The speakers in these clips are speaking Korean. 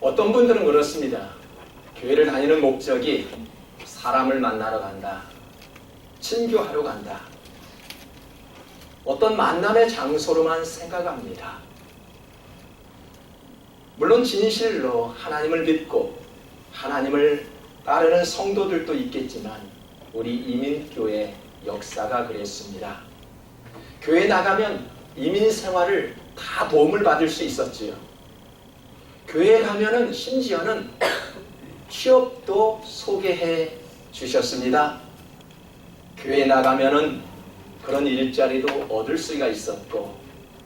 어떤 분들은 그렇습니다. 교회를 다니는 목적이 사람을 만나러 간다, 친교하러 간다, 어떤 만남의 장소로만 생각합니다. 물론 진실로 하나님을 믿고 하나님을 따르는 성도들도 있겠지만 우리 이민교회 역사가 그랬습니다. 교회 나가면 이민 생활을 다 도움을 받을 수 있었지요. 교회에 가면은 심지어는 취업도 소개해 주셨습니다. 교회 나가면은 그런 일자리도 얻을 수가 있었고,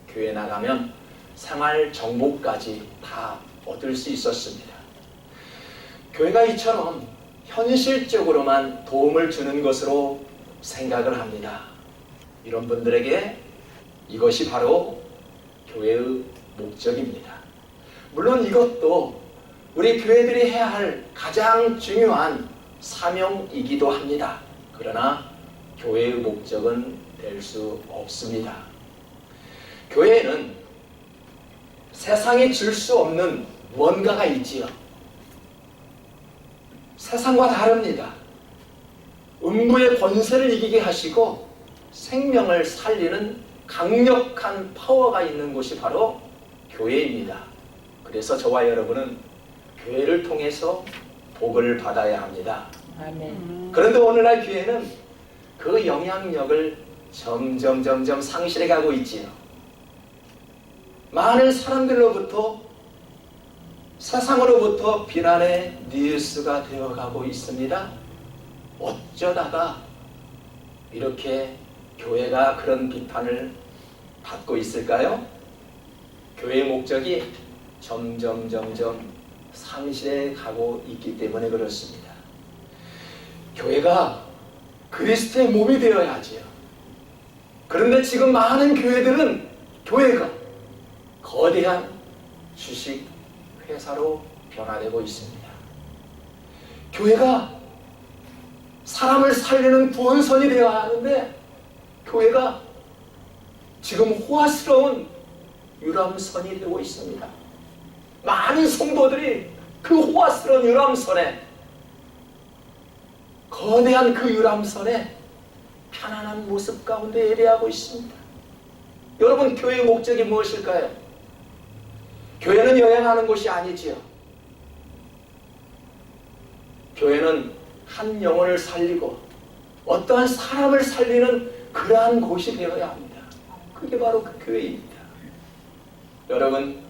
교회 나가면 생활 정보까지 다 얻을 수 있었습니다. 교회가 이처럼 현실적으로만 도움을 주는 것으로 생각을 합니다. 이런 분들에게 이것이 바로 교회의 목적입니다. 물론 이것도 우리 교회들이 해야 할 가장 중요한 사명이기도 합니다. 그러나 교회의 목적은 될 수 없습니다. 교회에는 세상이 줄 수 없는 뭔가가 있지요. 세상과 다릅니다. 음부의 권세를 이기게 하시고 생명을 살리는 강력한 파워가 있는 곳이 바로 교회입니다. 그래서 저와 여러분은 교회를 통해서 복을 받아야 합니다. 아멘. 그런데 오늘날 교회는 그 영향력을 점점 상실해 가고 있지요. 많은 사람들로부터, 세상으로부터 비난의 뉴스가 되어가고 있습니다. 어쩌다가 이렇게 교회가 그런 비판을 받고 있을까요? 교회의 목적이 점점 상실해 가고 있기 때문에 그렇습니다. 교회가 그리스도의 몸이 되어야 하지요. 그런데 지금 많은 교회들은 교회가 거대한 주식 회사로 변화되고 있습니다. 교회가 사람을 살리는 구원선이 되어야 하는데 교회가 지금 호화스러운 유람선이 되고 있습니다. 많은 성도들이 그 호화스러운 유람선에, 거대한 그 유람선에 편안한 모습 가운데 예배하고 있습니다. 여러분, 교회의 목적이 무엇일까요? 교회는 여행하는 곳이 아니지요. 교회는 한 영혼을 살리고 어떠한 사람을 살리는 그러한 곳이 되어야 합니다. 그게 바로 그 교회입니다. 여러분,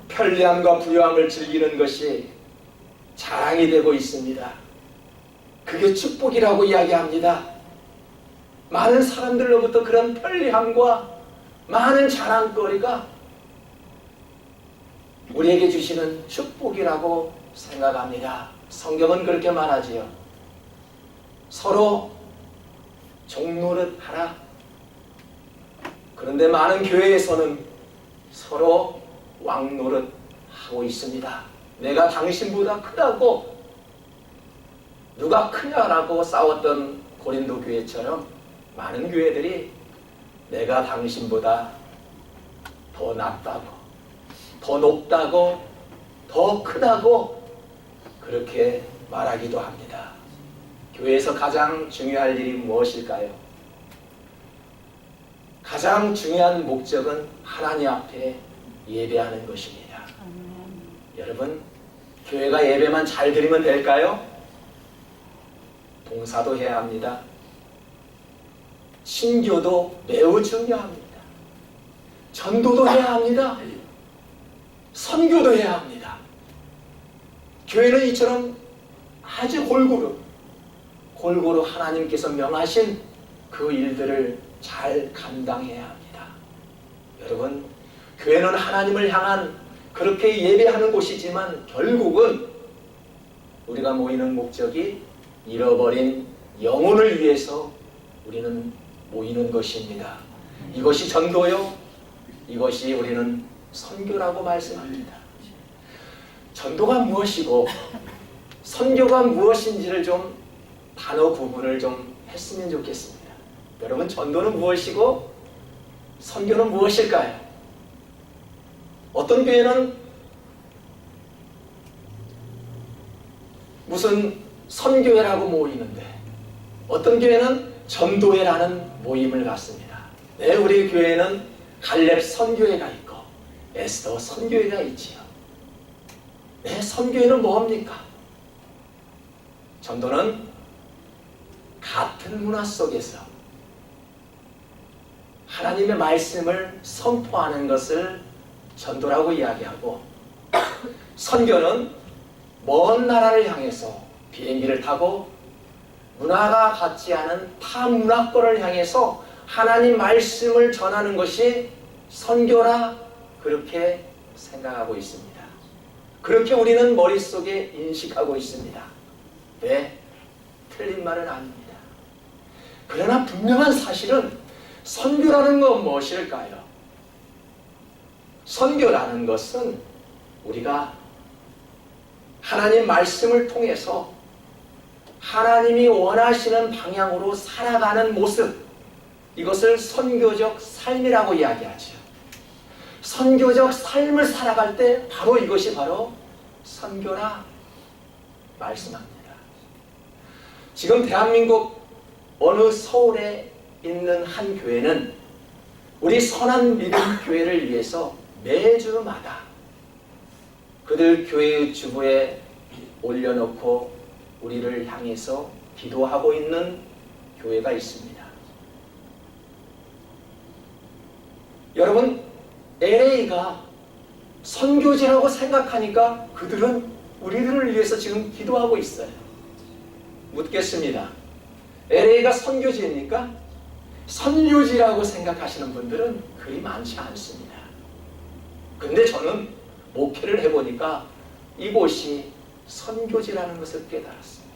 편리함과 부유함을 즐기는 것이 자랑이 되고 있습니다. 그게 축복이라고 이야기합니다. 많은 사람들로부터 그런 편리함과 많은 자랑거리가 우리에게 주시는 축복이라고 생각합니다. 성경은 그렇게 말하지요. 서로 종노릇 하라. 그런데 많은 교회에서는 서로 왕노릇 하고 있습니다. 내가 당신보다 크다고, 누가 크냐라고 싸웠던 고린도 교회처럼 많은 교회들이 내가 당신보다 더 낫다고, 더 높다고, 더 크다고 그렇게 말하기도 합니다. 교회에서 가장 중요할 일이 무엇일까요? 가장 중요한 목적은 하나님 앞에 예배하는 것입니다. 여러분, 교회가 예배만 잘 드리면 될까요? 봉사도 해야 합니다. 신교도 매우 중요합니다. 전도도 해야 합니다. 선교도 해야 합니다. 교회는 이처럼 아주 골고루 하나님께서 명하신 그 일들을 잘 감당해야 합니다. 여러분, 교회는 하나님을 향한 그렇게 예배하는 곳이지만 결국은 우리가 모이는 목적이 잃어버린 영혼을 위해서 우리는 모이는 것입니다. 이것이 전도요, 이것이 우리는 선교라고 말씀합니다. 전도가 무엇이고 선교가 무엇인지를 좀 단어 구분을 좀 했으면 좋겠습니다. 여러분, 전도는 무엇이고 선교는 무엇일까요? 어떤 교회는 무슨 선교회라고 모이는데 어떤 교회는 전도회라는 모임을 갖습니다. 네, 우리 교회는 갈렙 선교회가 있고 에스더 선교회가 있지요. 네, 선교회는 뭡니까? 전도는 같은 문화 속에서 하나님의 말씀을 선포하는 것을 전도라고 이야기하고, 선교는 먼 나라를 향해서 비행기를 타고 문화가 같지 않은 타 문화권을 향해서 하나님 말씀을 전하는 것이 선교라 그렇게 생각하고 있습니다. 그렇게 우리는 머릿속에 인식하고 있습니다. 네, 틀린 말은 아닙니다. 그러나 분명한 사실은 선교라는 건 무엇일까요? 선교라는 것은 우리가 하나님 말씀을 통해서 하나님이 원하시는 방향으로 살아가는 모습, 이것을 선교적 삶이라고 이야기하죠. 선교적 삶을 살아갈 때 바로 이것이 바로 선교라 말씀합니다. 지금 대한민국 어느 서울에 있는 한 교회는 우리 선한 믿음 교회를 위해서 매주마다 그들 교회의 주부에 올려놓고 우리를 향해서 기도하고 있는 교회가 있습니다. 여러분, LA가 선교지라고 생각하니까 그들은 우리들을 위해서 지금 기도하고 있어요. 묻겠습니다. LA가 선교지입니까? 선교지라고 생각하시는 분들은 그리 많지 않습니다. 근데 저는 목회를 해보니까 이곳이 선교지라는 것을 깨달았습니다.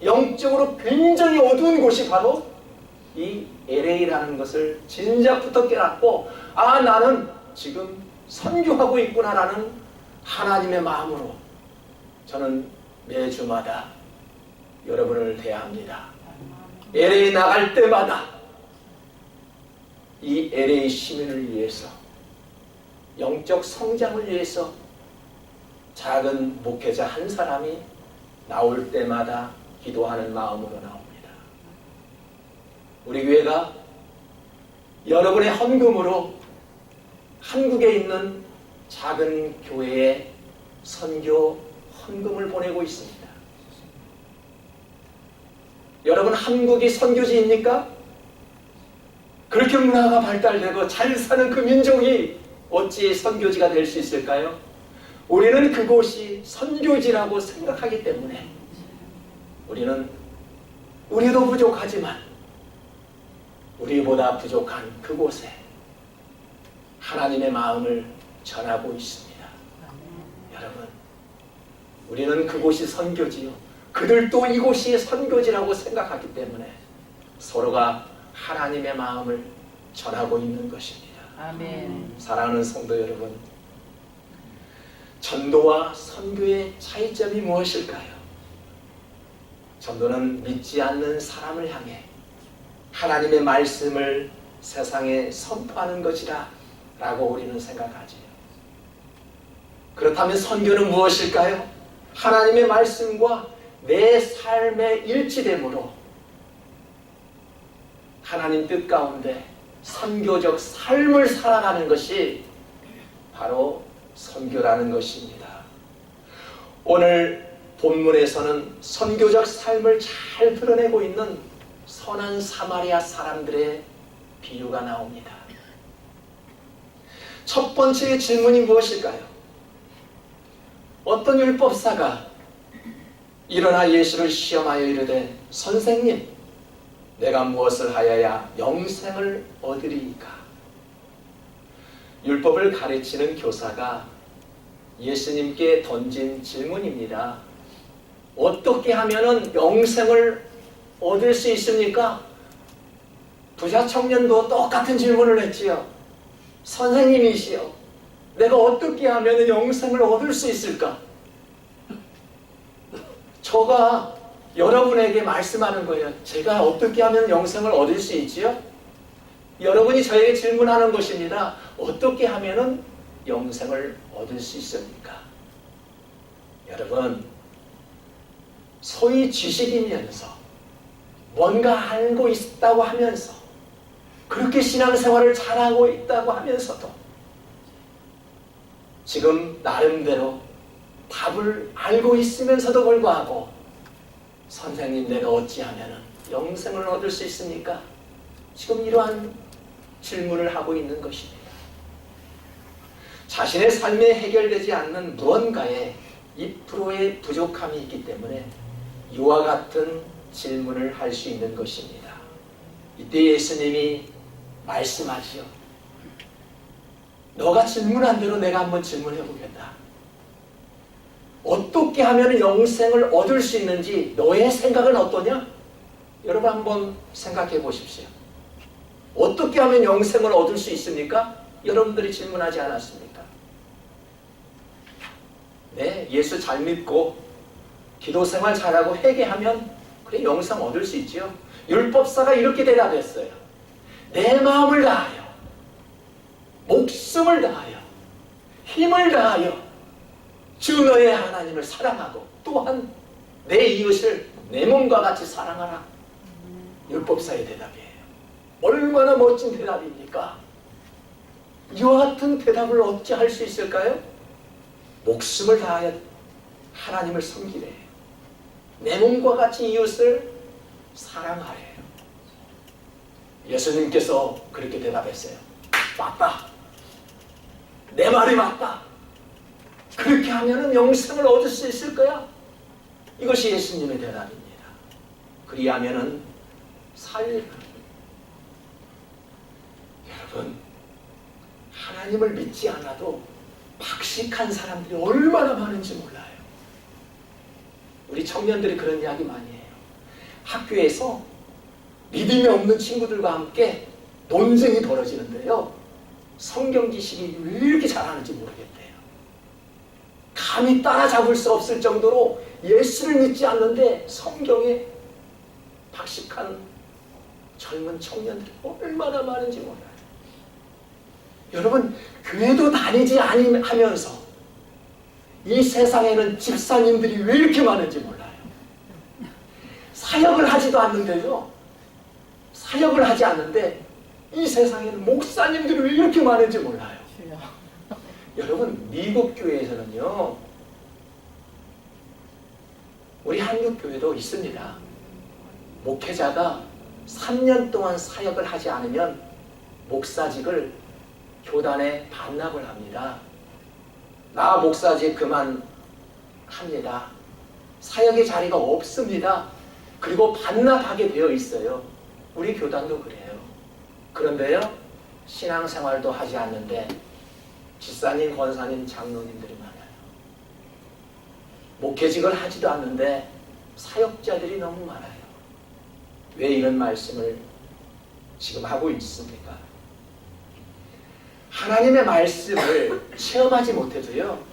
영적으로 굉장히 어두운 곳이 바로 이 LA라는 것을 진작부터 깨닫고, 아, 나는 지금 선교하고 있구나라는 하나님의 마음으로 저는 매주마다 여러분을 대합니다. LA 나갈 때마다 이 LA 시민을 위해서, 영적 성장을 위해서 작은 목회자 한 사람이 나올 때마다 기도하는 마음으로 나옵니다. 우리 교회가 여러분의 헌금으로 한국에 있는 작은 교회에 선교 헌금을 보내고 있습니다. 여러분, 한국이 선교지입니까? 그렇게 문화가 발달되고 잘 사는 그 민족이 어찌 선교지가 될 수 있을까요? 우리는 그곳이 선교지라고 생각하기 때문에 우리도 부족하지만 우리보다 부족한 그곳에 하나님의 마음을 전하고 있습니다. 여러분, 우리는 그곳이 선교지요, 그들도 이곳이 선교지라고 생각하기 때문에 서로가 하나님의 마음을 전하고 있는 것입니다. 아멘. 사랑하는 성도 여러분, 전도와 선교의 차이점이 무엇일까요? 전도는 믿지 않는 사람을 향해 하나님의 말씀을 세상에 선포하는 것이라 라고 우리는 생각하지요. 그렇다면 선교는 무엇일까요? 하나님의 말씀과 내 삶의 일치됨으로 하나님 뜻 가운데 선교적 삶을 살아가는 것이 바로 선교라는 것입니다. 오늘 본문에서는 선교적 삶을 잘 드러내고 있는 선한 사마리아 사람들의 비유가 나옵니다. 첫 번째 질문이 무엇일까요? 어떤 율법사가 일어나 예수를 시험하여 이르되, 선생님, 내가 무엇을 하여야 영생을 얻으리이까? 율법을 가르치는 교사가 예수님께 던진 질문입니다. 어떻게 하면 영생을 얻을 수 있습니까? 부자 청년도 똑같은 질문을 했지요. 선생님이시여, 내가 어떻게 하면 영생을 얻을 수 있을까? 저가 여러분에게 말씀하는 거예요. 제가 어떻게 하면 영생을 얻을 수 있지요? 여러분이 저에게 질문하는 것입니다. 어떻게 하면 영생을 얻을 수 있습니까? 여러분, 소위 지식이면서 뭔가 알고 있다고 하면서 그렇게 신앙생활을 잘하고 있다고 하면서도 지금 나름대로 답을 알고 있으면서도 불구하고 선생님, 내가 어찌하면 영생을 얻을 수 있습니까? 지금 이러한 질문을 하고 있는 것입니다. 자신의 삶에 해결되지 않는 무언가에 2%의 부족함이 있기 때문에 이와 같은 질문을 할 수 있는 것입니다. 이때 예수님이 말씀하시오. 너가 질문한 대로 내가 한번 질문해 보겠다. 어떻게 하면 영생을 얻을 수 있는지 너의 생각은 어떠냐? 여러분 한번 생각해 보십시오. 어떻게 하면 영생을 얻을 수 있습니까? 여러분들이 질문하지 않았습니까? 네, 예수 잘 믿고 기도생활 잘하고 회개하면 그래 영생 얻을 수 있지요. 율법사가 이렇게 대답했어요. 내 마음을 다하여 목숨을 다하여 힘을 다하여 주 너의 하나님을 사랑하고 또한 내 이웃을 내 몸과 같이 사랑하라. 율법사의 대답이에요. 얼마나 멋진 대답입니까? 이와 같은 대답을 어찌 할 수 있을까요? 목숨을 다하여 하나님을 섬기래. 내 몸과 같이 이웃을 사랑하래요. 예수님께서 그렇게 대답했어요. 맞다. 내 말이 맞다. 그렇게 하면 영생을 얻을 수 있을 거야. 이것이 예수님의 대답입니다. 그리하면 살리라. 여러분, 하나님을 믿지 않아도 박식한 사람들이 얼마나 많은지 몰라요. 우리 청년들이 그런 이야기 많이 해요. 학교에서 믿음이 없는 친구들과 함께 논쟁이 벌어지는데요. 성경 지식이 왜 이렇게 잘하는지 모르겠대요. 감히 따라잡을 수 없을 정도로 예수를 믿지 않는데 성경에 박식한 젊은 청년들이 얼마나 많은지 몰라요. 여러분, 교회도 다니지 않으면서 이 세상에는 집사님들이 왜 이렇게 많은지 몰라요. 사역을 하지도 않는데요. 사역을 하지 않는데 이 세상에는 목사님들이 왜 이렇게 많은지 몰라요. 여러분, 미국 교회에서는요, 우리 한국 교회도 있습니다. 목회자가 3년 동안 사역을 하지 않으면 목사직을 교단에 반납을 합니다. 나 목사직 그만합니다. 사역의 자리가 없습니다. 그리고 반납하게 되어 있어요. 우리 교단도 그래요. 그런데요, 신앙생활도 하지 않는데 집사님, 권사님, 장로님들이 많아요. 목회직을 하지도 않는데 사역자들이 너무 많아요. 왜 이런 말씀을 지금 하고 있습니까? 하나님의 말씀을 체험하지 못해도요,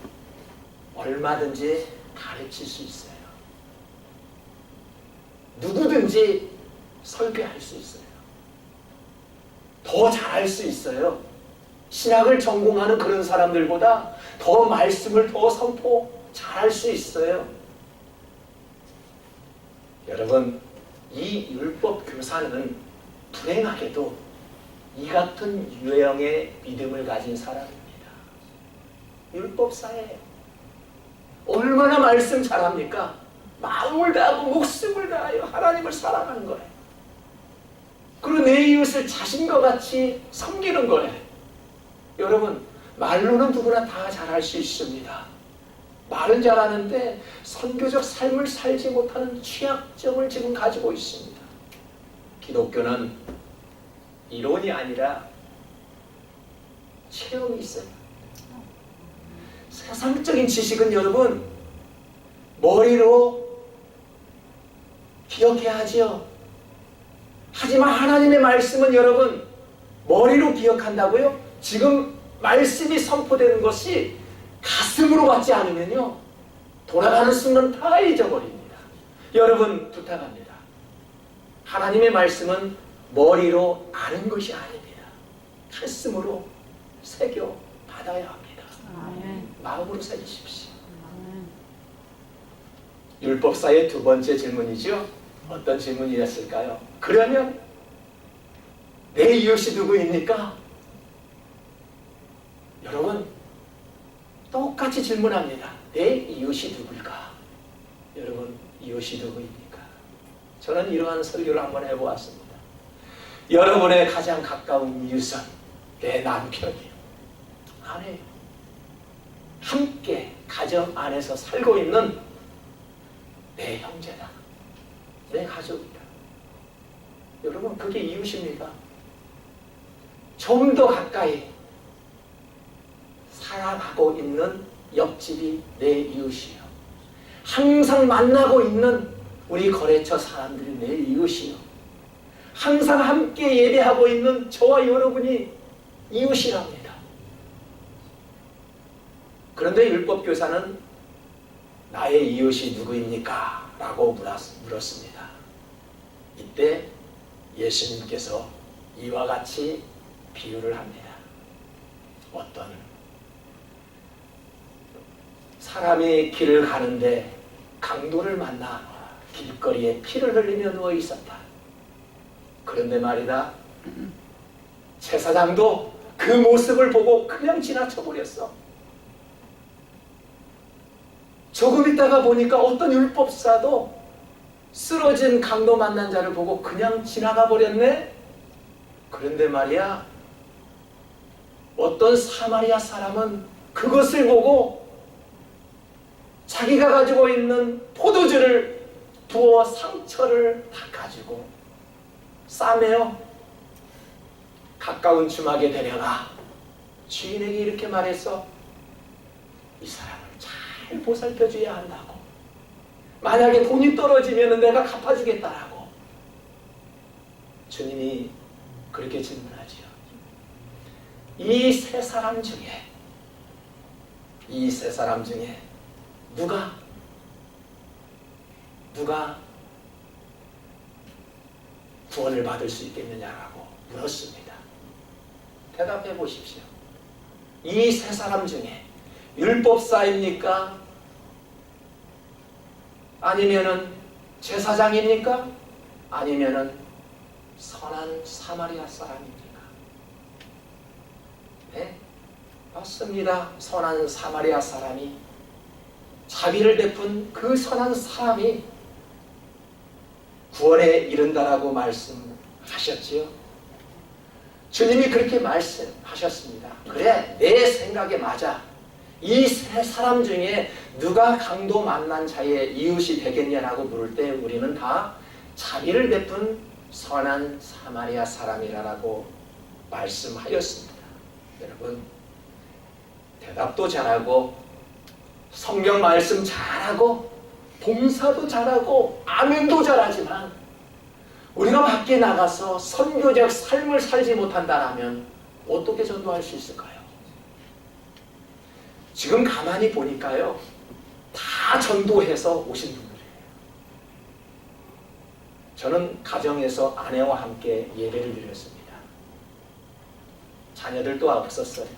얼마든지 가르칠 수 있어요. 누구든지 설교할 수 있어요. 더 잘할 수 있어요. 신학을 전공하는 그런 사람들보다 더 말씀을 더 선포 잘할 수 있어요. 여러분, 이 율법 교사는 불행하게도 이 같은 유형의 믿음을 가진 사람입니다. 율법사예요. 얼마나 말씀 잘합니까? 마음을 다하고 목숨을 다하여 하나님을 사랑하는 거예요. 그리고 내 이웃을 자신과 같이 섬기는 거예요. 여러분, 말로는 누구나 다 잘할 수 있습니다. 말은 잘하는데 선교적 삶을 살지 못하는 취약점을 지금 가지고 있습니다. 기독교는 이론이 아니라 체험이 있어요. 세상적인 지식은 여러분 머리로 기억해야 하지요. 하지만 하나님의 말씀은 여러분 머리로 기억한다고요? 지금 말씀이 선포되는 것이 가슴으로 받지 않으면요, 돌아가는 순간 다 잊어버립니다. 여러분 부탁합니다. 하나님의 말씀은 머리로 아는 것이 아닙니다. 가슴으로 새겨 받아야 합니다. 아멘. 마음으로 새기십시오. 아멘. 율법사의 두 번째 질문이죠. 어떤 질문이었을까요? 그러면 내 이웃이 누구입니까? 여러분, 똑같이 질문합니다. 내 이웃이 누굴까? 여러분, 이웃이 누구입니까? 저는 이러한 설교를 한번 해보았습니다. 여러분의 가장 가까운 이웃은 내 남편이요, 아내요, 함께 가정 안에서 살고 있는 내 형제다, 내 가족이다. 여러분, 그게 이웃입니다. 좀 더 가까이 살아가고 있는 옆집이 내 이웃이요, 항상 만나고 있는 우리 거래처 사람들이 내 이웃이요, 항상 함께 예배하고 있는 저와 여러분이 이웃이랍니다. 그런데 율법교사는 나의 이웃이 누구입니까? 라고 물었습니다. 이때 예수님께서 이와 같이 비유를 합니다. 어떤 사람이 길을 가는데 강도를 만나 길거리에 피를 흘리며 누워 있었다. 그런데 말이다, 제사장도 그 모습을 보고 그냥 지나쳐 버렸어. 조금 있다가 보니까 어떤 율법사도 쓰러진 강도 만난 자를 보고 그냥 지나가 버렸네. 그런데 말이야, 어떤 사마리아 사람은 그것을 보고 자기가 가지고 있는 포도주를 부어 상처를 닦아주고 싸매어 가까운 주막에 데려가 주인에게 이렇게 말했어. 이 사람을 잘 보살펴줘야 한다고. 만약에 돈이 떨어지면 내가 갚아주겠다라고. 주님이 그렇게 질문하지요. 이 세 사람 중에 누가 구원을 받을 수 있겠느냐라고 물었습니다. 대답해 보십시오. 이 세 사람 중에 율법사입니까? 아니면은 제사장입니까? 아니면은 선한 사마리아 사람입니까? 네? 맞습니다. 선한 사마리아 사람이, 자비를 베푼 그 선한 사람이 구원에 이른다라고 말씀하셨지요. 주님이 그렇게 말씀하셨습니다. 그래, 내 생각에 맞아. 이 세 사람 중에 누가 강도 만난 자의 이웃이 되겠냐라고 물을 때 우리는 다 자비를 베푼 선한 사마리아 사람이라고 말씀하였습니다. 여러분, 대답도 잘하고 성경 말씀 잘하고 봉사도 잘하고 아멘도 잘하지만 우리가 밖에 나가서 선교적 삶을 살지 못한다면 어떻게 전도할 수 있을까요? 지금 가만히 보니까요, 다 전도해서 오신 분들이에요. 저는 가정에서 아내와 함께 예배를 드렸습니다. 자녀들도 없었어요.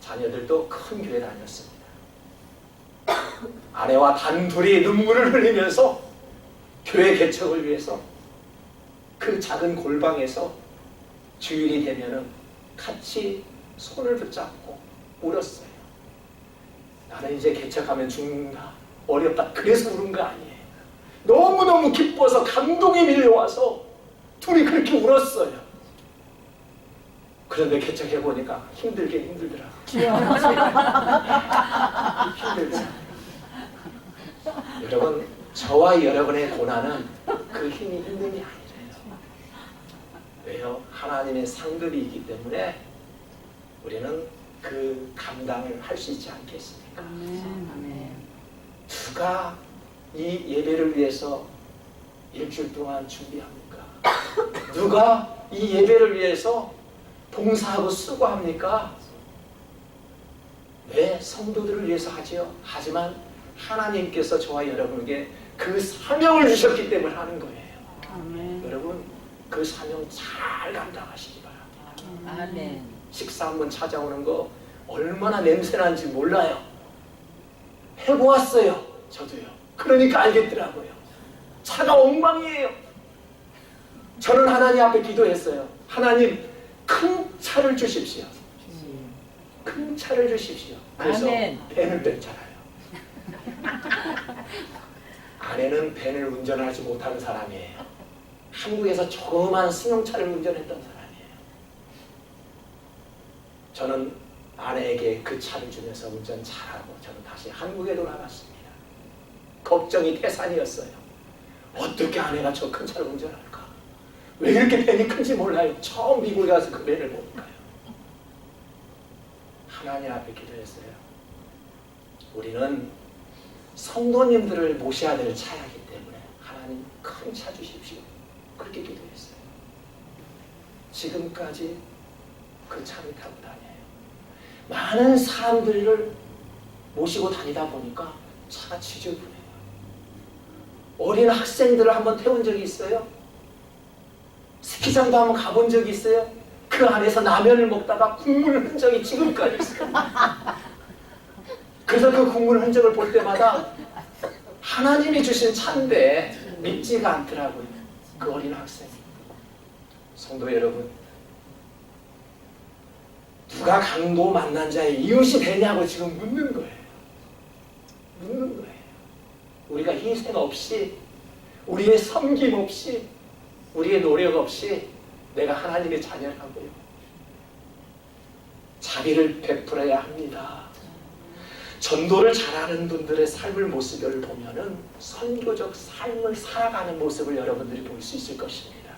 자녀들도 큰 교회 다녔습니다. 아내와 단둘이 눈물을 흘리면서 교회 개척을 위해서 그 작은 골방에서 주일이 되면은 같이 손을 붙잡고 울었어요. 나는 이제 개척하면 죽는다, 어렵다, 그래서 우는 거 아니에요. 너무너무 기뻐서 감동이 밀려와서 둘이 그렇게 울었어요. 그런데 개척해보니까 힘들긴 힘들더라. 힘들더라. 여러분, 저와 여러분의 고난은 그 힘이 있는 게 아니래요. 왜요? 하나님의 상급이 있기 때문에 우리는 그 감당을 할 수 있지 않겠습니까? 아멘. 누가 이 예배를 위해서 일주일 동안 준비합니까? 누가 이 예배를 위해서 봉사하고 수고합니까? 네, 성도들을 위해서 하지요. 하지만 하나님께서 저와 여러분에게 그 사명을 주셨기 때문에 하는 거예요. 아멘. 여러분, 그 사명 잘 감당하시기 바랍니다. 아멘. 식사 한번 찾아오는 거 얼마나 냄새나는지 몰라요. 해보았어요. 저도요. 그러니까 알겠더라고요. 차가 엉망이에요. 저는 하나님 앞에 기도했어요. 하나님, 큰 차를 주십시오. 큰 차를 주십시오. 그래서 아멘. 밴을 뺐잖아요. 아내는 밴을 운전하지 못하는 사람이에요. 한국에서 조그만 승용차를 운전했던 사람이에요. 저는 아내에게 그 차를 주면서 운전 잘하고 저는 다시 한국에 돌아갔습니다. 걱정이 태산이었어요. 어떻게 아내가 저 큰 차를 운전할까? 왜 이렇게 밴이 큰지 몰라요. 처음 미국에 가서 그 밴을 보니까요. 하나님 앞에 기도했어요. 우리는 성도님들을 모셔야 될 차이기 때문에 하나님 큰 차 주십시오. 그렇게 기도했어요. 지금까지 그 차를 타고 다녀요. 많은 사람들을 모시고 다니다 보니까 차가 지저분해요. 어린 학생들을 한번 태운 적이 있어요. 스키장도 한번 가본 적이 있어요. 그 안에서 라면을 먹다가 국물 흔적이 지금까지 있어요. 그래서 그 국물 흔적을 볼 때마다 하나님이 주신 차인데 믿지가 않더라고요. 그 어린 학생. 성도 여러분, 누가 강도 만난 자의 이웃이 되냐고 지금 묻는 거예요. 묻는 거예요. 우리가 희생 없이, 우리의 섬김 없이, 우리의 노력 없이 내가 하나님의 자녀라고요. 자비를 베풀어야 합니다. 전도를 잘하는 분들의 삶을 모습을 보면은 선교적 삶을 살아가는 모습을 여러분들이 볼 수 있을 것입니다.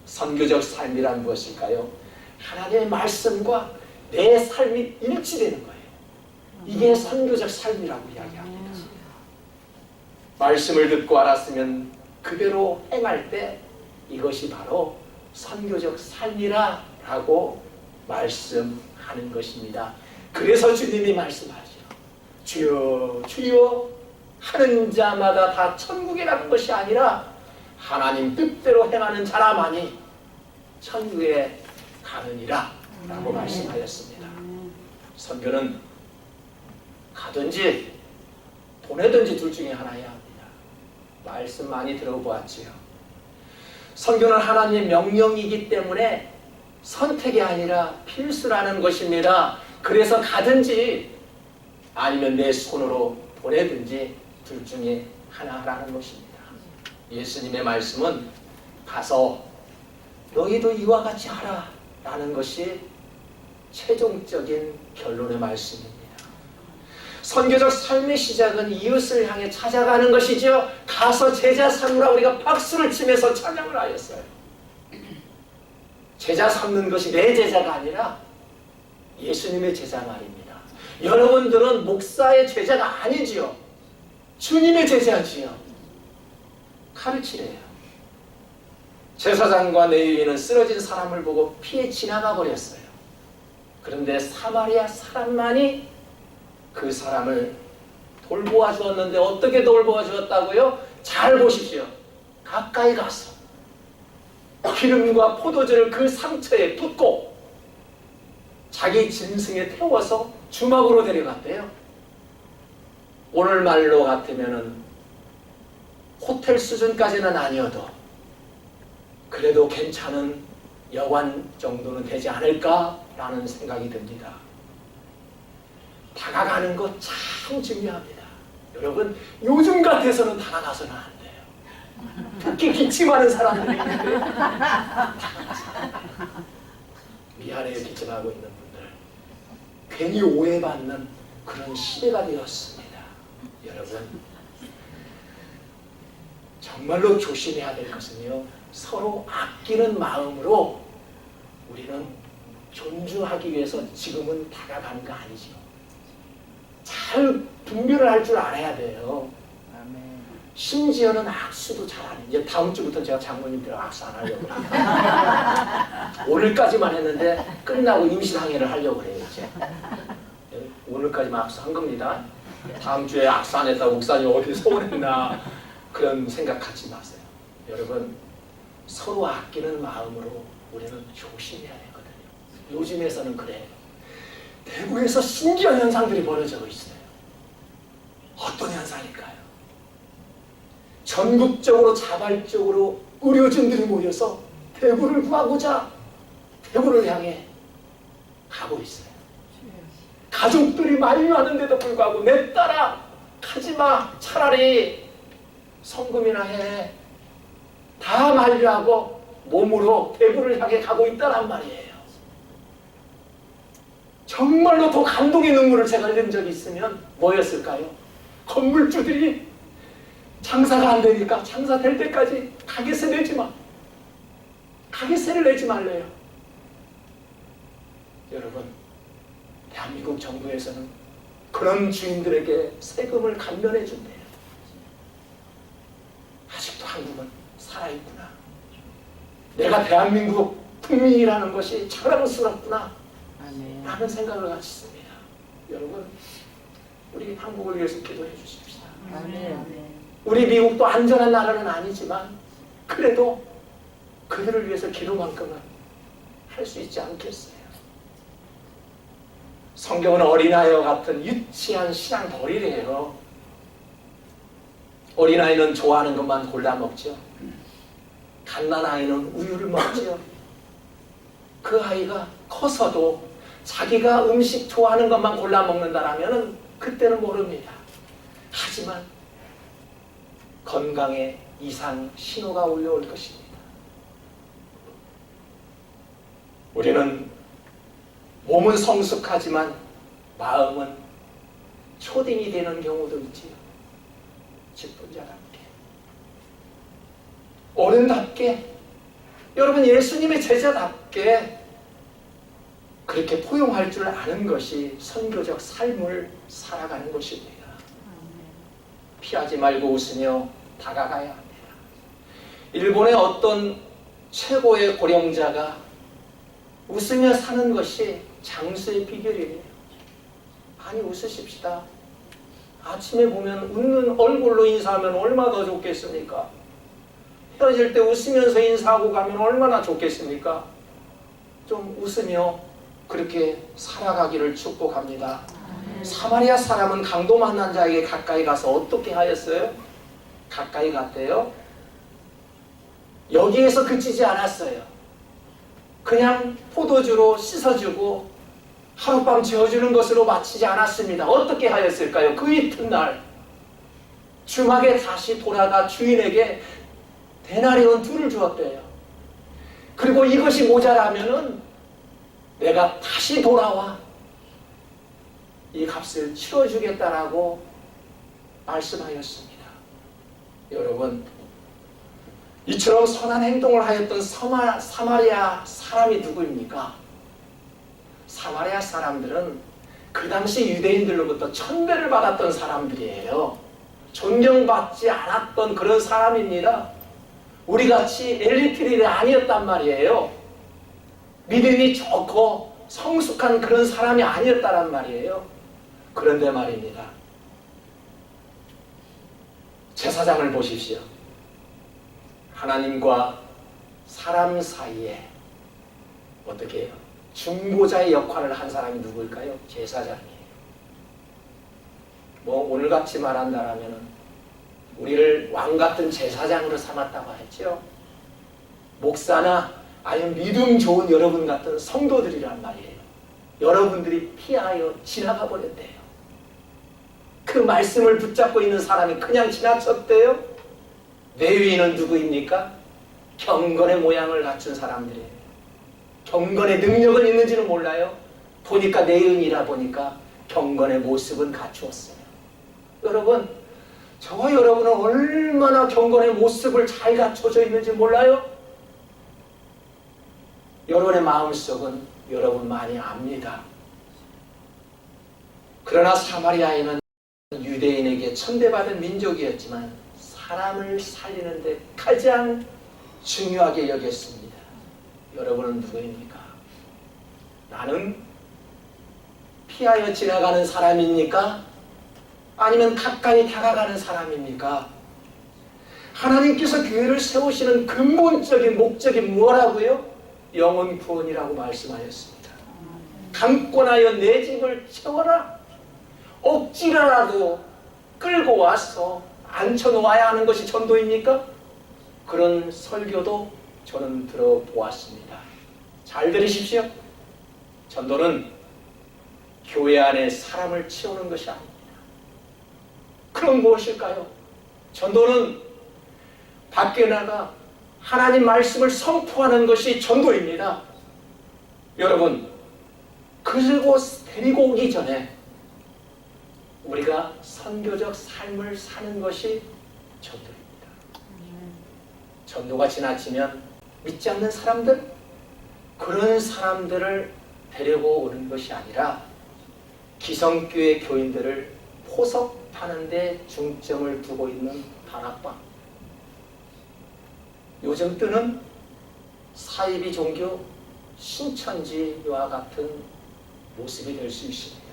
선교적 삶이란 무엇일까요? 하나님의 말씀과 내 삶이 일치되는 거예요. 이게 선교적 삶이라고 이야기합니다. 말씀을 듣고 알았으면 그대로 행할 때 이것이 바로 선교적 삶이라고 말씀하는 것입니다. 그래서 주님이 말씀하죠. 주여 주여 하는 자마다 다 천국에 가는 것이 아니라 하나님 뜻대로 행하는 자라만이 천국에 가느니라 라고 말씀하였습니다. 선교는 가든지 보내든지 둘 중에 하나여야 합니다. 말씀 많이 들어보았지요. 선교는 하나님의 명령이기 때문에 선택이 아니라 필수라는 것입니다. 그래서 가든지 아니면 내 손으로 보내든지 둘 중에 하나라는 것입니다. 예수님의 말씀은 가서 너희도 이와 같이 하라 라는 것이 최종적인 결론의 말씀입니다. 선교적 삶의 시작은 이웃을 향해 찾아가는 것이죠. 가서 제자 삼으라 우리가 박수를 치면서 찬양을 하였어요. 제자 삼는 것이 내 제자가 아니라 예수님의 제자 말입니다. 여러분들은 목사의 제자가 아니지요. 주님의 제자지요. 가르치래요. 제사장과 레위인은 쓰러진 사람을 보고 피해 지나가 버렸어요. 그런데 사마리아 사람만이 그 사람을 돌보아 주었는데 어떻게 돌보아 주었다고요? 잘 보십시오. 가까이 가서 기름과 포도주를 그 상처에 붓고 자기 짐승에 태워서 주막으로 데려갔대요. 오늘 말로 같으면은 호텔 수준까지는 아니어도 그래도 괜찮은 여관 정도는 되지 않을까라는 생각이 듭니다. 다가가는 것 참 중요합니다. 여러분, 요즘 같아서는 다가가서는 안 돼요. 특히 기침하는 사람들이 있는데 미안해요, 기침하고 있는 분들. 괜히 오해받는 그런 시대가 되었습니다. 여러분, 정말로 조심해야 될 것은요, 서로 아끼는 마음으로 우리는 존중하기 위해서 지금은 다가가는 거 아니죠. 잘 분별을 할 줄 알아야 돼요. 아멘. 심지어는 악수도 잘 안 해요. 이제 다음 주부터 제가 장모님들하고 악수 안 하려고 해요. 오늘까지만 했는데 끝나고 임시항해를 하려고 그래요. 이제. 오늘까지만 악수한 겁니다. 다음 주에 악수 안 했다고 목사님 어디 서운했나 그런 생각하지 마세요. 여러분, 서로 아끼는 마음으로 우리는 조심해야 되거든요. 요즘에서는 그래요. 대구에서 신기한 현상들이 벌어지고 있어요. 어떤 현상일까요? 전국적으로 자발적으로 의료진들이 모여서 대구를 구하고자 대구를 향해 가고 있어요. 가족들이 만류하는데도 불구하고 내 딸아 가지마, 차라리 성금이나 해. 다 만류하고 몸으로 대구를 향해 가고 있다란 말이에요. 정말로 더 감동의 눈물을 제가 흘린 적이 있으면 뭐였을까요? 건물주들이 장사가 안 되니까 장사 될 때까지 가게세 내지 마. 가게세를 내지 말래요. 여러분, 대한민국 정부에서는 그런 주인들에게 세금을 감면해 준대요. 아직도 한국은 살아있구나. 내가 대한민국 국민이라는 것이 자랑스럽구나. 아멘. 라는 생각을 갖습니다. 여러분, 우리 한국을 위해서 기도해 주십시다. 아멘. 우리 미국도 안전한 나라는 아니지만 그래도 그들을 위해서 기도만큼은 할 수 있지 않겠어요? 성경은 어린아이와 같은 유치한 신앙 버리래요. 어린아이는 좋아하는 것만 골라 먹죠. 갓난아이는 우유를 먹죠. 그 아이가 커서도 자기가 음식 좋아하는 것만 골라 먹는다라면 그때는 모릅니다. 하지만 건강에 이상 신호가 올라올 것입니다. 우리는 몸은 성숙하지만 마음은 초딩이 되는 경우도 있지요. 직분자답게, 어른답게, 여러분 예수님의 제자답게 그렇게 포용할 줄 아는 것이 선교적 삶을 살아가는 것입니다. 피하지 말고 웃으며 다가가야 합니다. 일본의 어떤 최고의 고령자가 웃으며 사는 것이 장수의 비결이에요. 아니 웃으십시다. 아침에 보면 웃는 얼굴로 인사하면 얼마나 더 좋겠습니까? 헤어질 때 웃으면서 인사하고 가면 얼마나 좋겠습니까? 좀 웃으며 그렇게 살아가기를 축복합니다. 사마리아 사람은 강도 만난 자에게 가까이 가서 어떻게 하였어요? 가까이 갔대요. 여기에서 그치지 않았어요. 그냥 포도주로 씻어주고 하룻밤 재워주는 것으로 마치지 않았습니다. 어떻게 하였을까요? 그 이튿날 주막에 다시 돌아가 주인에게 데나리온 2를 주었대요. 그리고 이것이 모자라면은 내가 다시 돌아와 이 값을 치러주겠다라고 말씀하였습니다. 여러분, 이처럼 선한 행동을 하였던 사마리아 사람이 누구입니까? 사마리아 사람들은 그 당시 유대인들로부터 천대를 받았던 사람들이에요. 존경받지 않았던 그런 사람입니다. 우리같이 엘리트들이 아니었단 말이에요. 믿음이 좋고 성숙한 그런 사람이 아니었다란 말이에요. 그런데 말입니다. 제사장을 보십시오. 하나님과 사람 사이에 어떻게 해요? 중보자의 역할을 한 사람이 누구일까요? 제사장이에요. 뭐 오늘같이 말한다라면 우리를 왕같은 제사장으로 삼았다고 했죠. 목사나 아니면 믿음 좋은 여러분 같은 성도들이란 말이에요. 여러분들이 피하여 지나가 버렸대요. 그 말씀을 붙잡고 있는 사람이 그냥 지나쳤대요. 레위인은 누구입니까? 경건의 모양을 갖춘 사람들이에요. 경건의 능력은 있는지는 몰라요. 보니까 내은이라 보니까 경건의 모습은 갖추었어요. 여러분, 저와 여러분은 얼마나 경건의 모습을 잘 갖춰져 있는지 몰라요? 여러분의 마음속은 여러분 많이 압니다. 그러나 사마리아인은 유대인에게 천대받은 민족이었지만 사람을 살리는데 가장 중요하게 여겼습니다. 여러분은 누구입니까? 나는 피하여 지나가는 사람입니까? 아니면 가까이 다가가는 사람입니까? 하나님께서 교회를 세우시는 근본적인 목적이 뭐라고요? 영혼 구원이라고 말씀하셨습니다. 강권하여 내 집을 채워라. 억지로라도 끌고 와서 앉혀놓아야 하는 것이 전도입니까? 그런 설교도 저는 들어보았습니다. 잘 들으십시오. 전도는 교회 안에 사람을 치우는 것이 아닙니다. 그럼 무엇일까요? 전도는 밖에 나가 하나님 말씀을 선포하는 것이 전도입니다. 여러분, 그리고 데리고 오기 전에 우리가 선교적 삶을 사는 것이 전도입니다. 전도가 지나치면 믿지 않는 사람들, 그런 사람들을 데리고 오는 것이 아니라 기성교회 교인들을 포섭하는 데 중점을 두고 있는 다락방. 요즘 뜨는 사이비 종교 신천지와 같은 모습이 될 수 있습니다.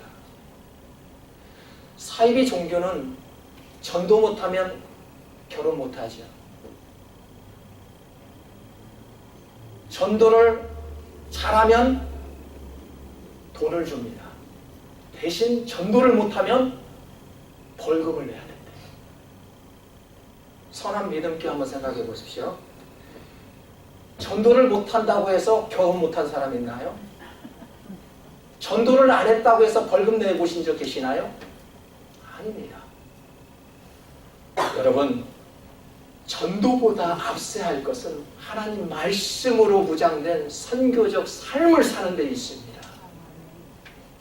사이비 종교는 전도 못하면 결혼 못하죠. 전도를 잘하면 돈을 줍니다. 대신 전도를 못하면 벌금을 내야 된대요. 선한 믿음께 한번 생각해 보십시오. 전도를 못한다고 해서 결혼 못한 사람 있나요? 전도를 안 했다고 해서 벌금 내보신 적 계시나요? 아닙니다. 여러분, 전도보다 앞서야 할 것은 하나님 말씀으로 무장된 선교적 삶을 사는 데 있습니다.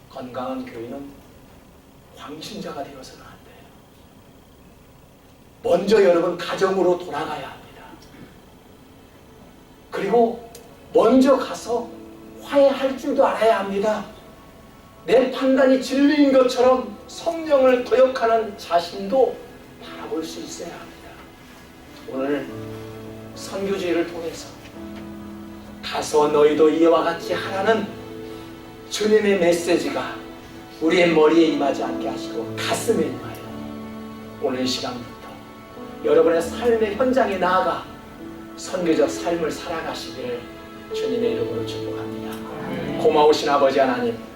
건강한 교인은 광신자가 되어서는 안 돼요. 먼저 여러분 가정으로 돌아가야 합니다. 그리고 먼저 가서 화해할 줄도 알아야 합니다. 내 판단이 진리인 것처럼 성령을 거역하는 자신도 바라볼 수 있어야 합니다. 오늘 선교주의를 통해서 가서 너희도 이와 같이 하라는 주님의 메시지가 우리의 머리에 임하지 않게 하시고 가슴에 임하여 오늘 시간부터 여러분의 삶의 현장에 나아가 선교적 삶을 살아가시기를 주님의 이름으로 축복합니다. 고마우신 아버지 하나님,